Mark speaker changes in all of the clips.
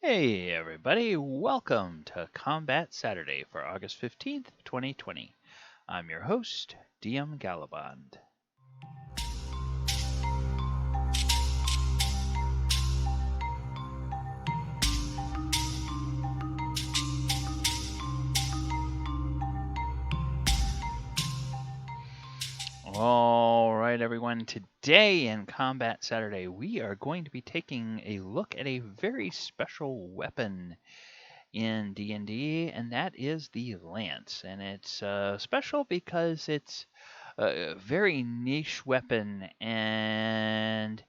Speaker 1: Hey everybody, welcome to Combat Saturday for August 15th, 2020. I'm your host, DM Gallibond. Alright everyone, today in Combat Saturday we are going to be taking a look at a very special weapon in D&D, and that is the Lance. And it's special because it's a very niche weapon, and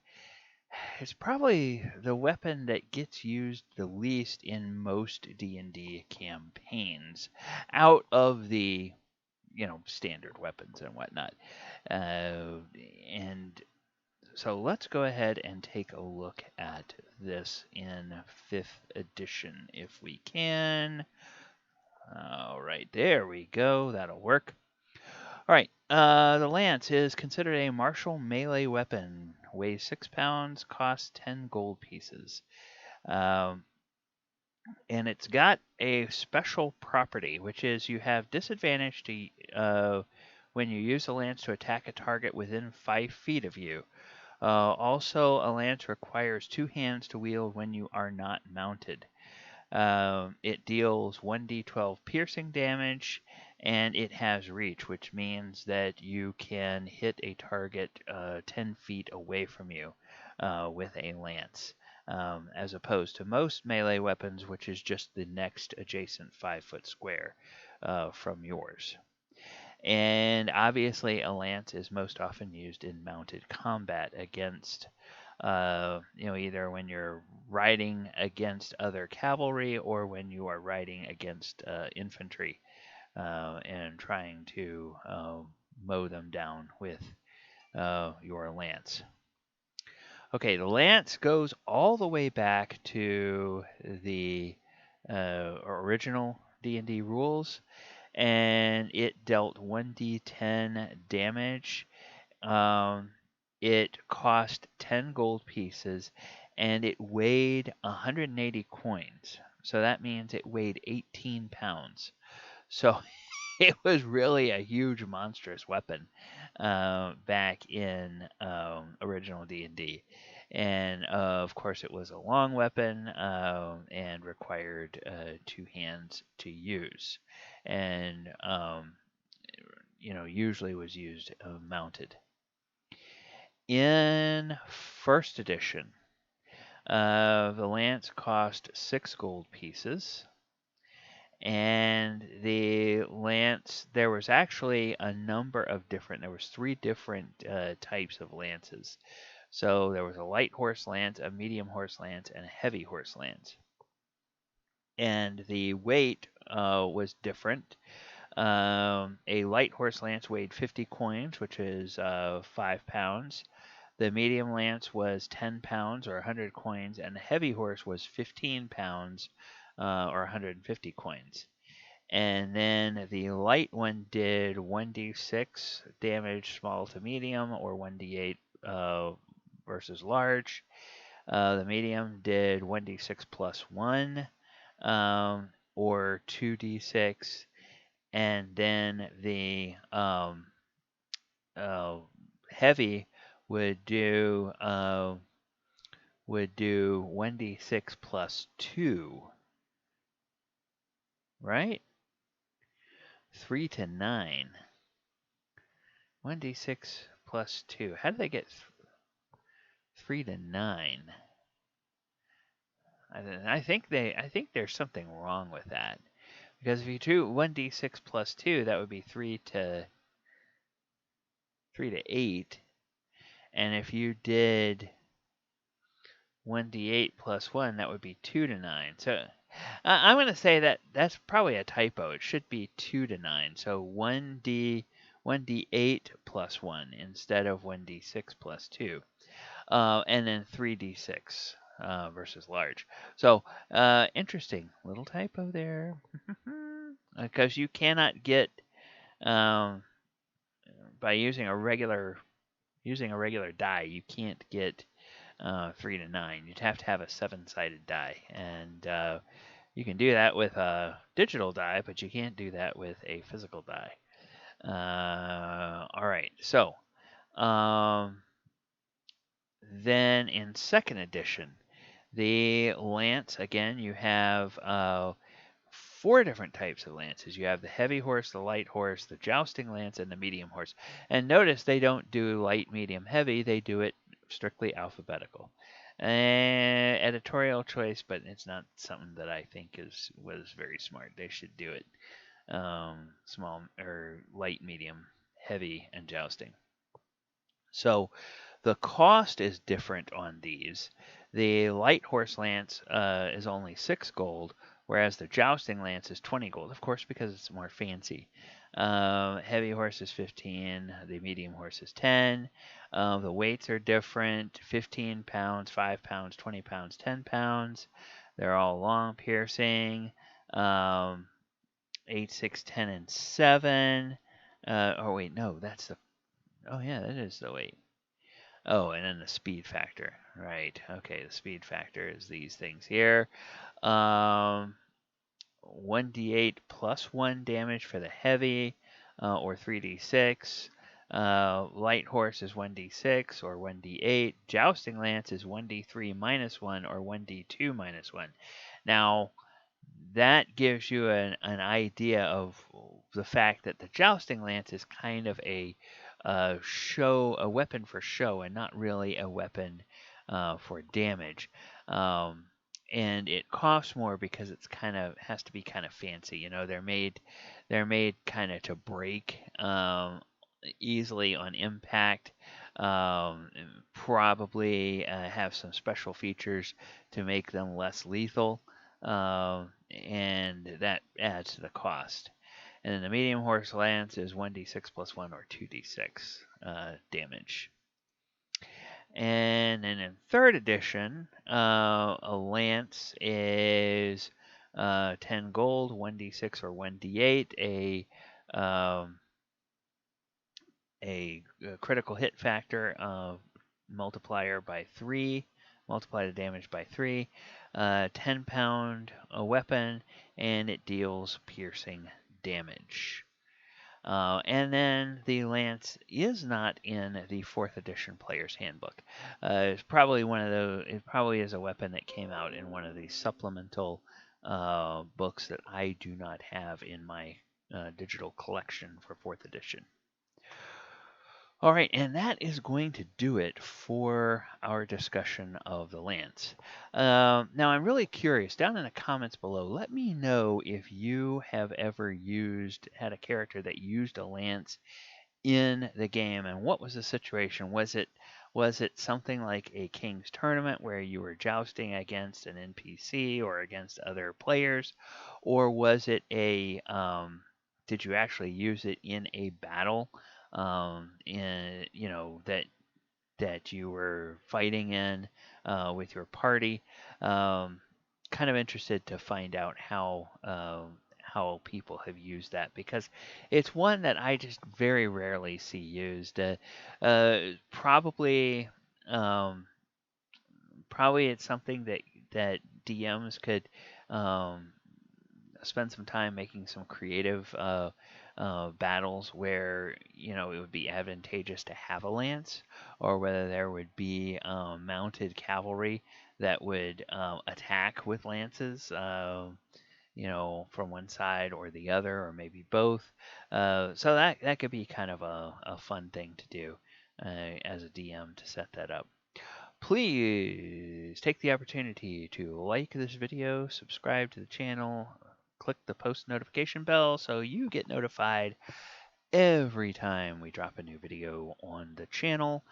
Speaker 1: it's probably the weapon that gets used the least in most D&D campaigns out of the standard weapons and whatnot. And so let's go ahead and take a look at this in 5th edition if we can. All right, there we go. That'll work. All right, the lance is considered a martial melee weapon. Weighs 6 pounds, costs 10 gold pieces. And it's got a special property, which is you have disadvantage to when you use the lance to attack a target within 5 feet of you. Also, a lance requires 2 hands to wield when you are not mounted. It deals 1d12 piercing damage, and it has reach, which means that you can hit a target 10 feet away from you with a lance, as opposed to most melee weapons, which is just the next adjacent 5-foot square from yours. And obviously, a lance is most often used in mounted combat against either when you're riding against other cavalry or when you are riding against infantry and trying to mow them down with your lance. Okay, the lance goes all the way back to the original D&D rules, and it dealt 1d10 damage. It cost 10 gold pieces, and it weighed 180 coins. So that means it weighed 18 pounds. So it was really a huge, monstrous weapon back in original D&D. And of course, it was a long weapon and required 2 hands to use. And usually was used mounted. In 1st edition, the lance cost 6 gold pieces. And the lance, there was actually a number of there was 3 different types of lances. So there was a light horse lance, a medium horse lance, and a heavy horse lance. And the weight was different. A light horse lance weighed 50 coins, which is 5 pounds. The medium lance was 10 pounds or 100 coins, and the heavy horse was 15 pounds or 150 coins. And then the light one did 1d6 damage small to medium or 1d8 versus large. The medium did 1d6 plus 1 or 2d6. And then the heavy would do 1d6 plus 2, right? 3 to 9. 1d6 plus 2. How did they get 3 to 9? I think there's something wrong with that. Because if you do 1d6 plus 2, that would be 3 to 8. And if you did 1d8 plus 1, that would be 2 to 9. So I'm going to say that that's probably a typo. It should be 2 to 9. So 1d8 plus 1 instead of 1d6 plus 2. And then 3d6 versus large. So interesting little typo there. Because you cannot get, by using a regular die, you can't get 3 to 9. You'd have to have a 7-sided die, and you can do that with a digital die, but you can't do that with a physical die. All right, so then in second edition, the lance, again, you have 4 different types of lances. You have the heavy horse, the light horse, the jousting lance, and the medium horse. And notice they don't do light, medium, heavy. They do it strictly alphabetical. Editorial choice, but it's not something that I think was very smart. They should do it small or light, medium, heavy, and jousting. So the cost is different on these. The light horse lance is only 6 gold, whereas the jousting lance is 20 gold, of course, because it's more fancy. Heavy horse is 15, the medium horse is 10. The weights are different: 15 pounds, 5 pounds, 20 pounds, 10 pounds. They're all long piercing. 8, 6, 10, and 7. Oh, wait, no, that's the. Oh, yeah, that is the weight. Oh, and then the speed factor. Right. Okay, the speed factor is these things here. 1d8 plus 1 damage for the heavy, or 3d6. Light horse is 1d6 or 1d8. Jousting lance is 1d3 minus 1 or 1d2 minus 1. Now, that gives you an idea of the fact that the jousting lance is kind of a weapon for show, and not really a weapon for damage. And it costs more because it's has to be kind of fancy. You know, they're made kind of to break easily on impact. Probably have some special features to make them less lethal. And that adds to the cost. And then the medium horse lance is 1d6 plus 1 or 2d6 damage. And then in third edition, a lance is 10 gold, 1d6 or 1d8, a critical hit factor multiplier by 3, multiply the damage by 3, 10-pound weapon, and it deals piercing damage. And then the lance is not in the 4th edition player's handbook. It's probably one of those. It probably is a weapon that came out in one of these supplemental books that I do not have in my digital collection for 4th edition. All right, and that is going to do it for our discussion of the lance. Now, I'm really curious. Down in the comments below, let me know if you have ever had a character that used a lance in the game, and what was the situation? Was it something like a King's Tournament where you were jousting against an NPC or against other players, or was it did you actually use it in a battle? That you were fighting in with your party. Kind of interested to find out how people have used that, because it's one that I just very rarely see used. Probably it's something that DMs could spend some time making some creative battles where it would be advantageous to have a lance, or whether there would be mounted cavalry that would attack with lances, from one side or the other, or maybe both. So that could be kind of a fun thing to do as a DM, to set that up. Please take the opportunity to like this video, subscribe to the channel, click the post notification bell so you get notified every time we drop a new video on the channel.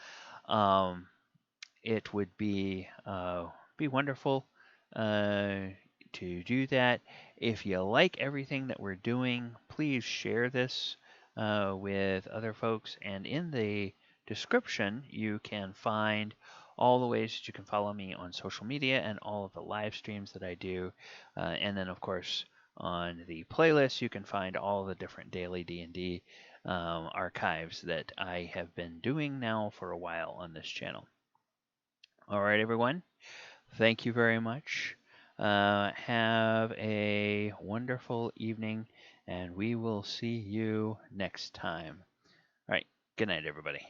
Speaker 1: It would be wonderful to do that. If you like everything that we're doing, please share this with other folks. And in the description, you can find all the ways that you can follow me on social media and all of the live streams that I do. And then, of course, on the playlist, you can find all the different daily D&D archives that I have been doing now for a while on this channel. All right, everyone. Thank you very much. Have a wonderful evening, and we will see you next time. All right. Good night, everybody.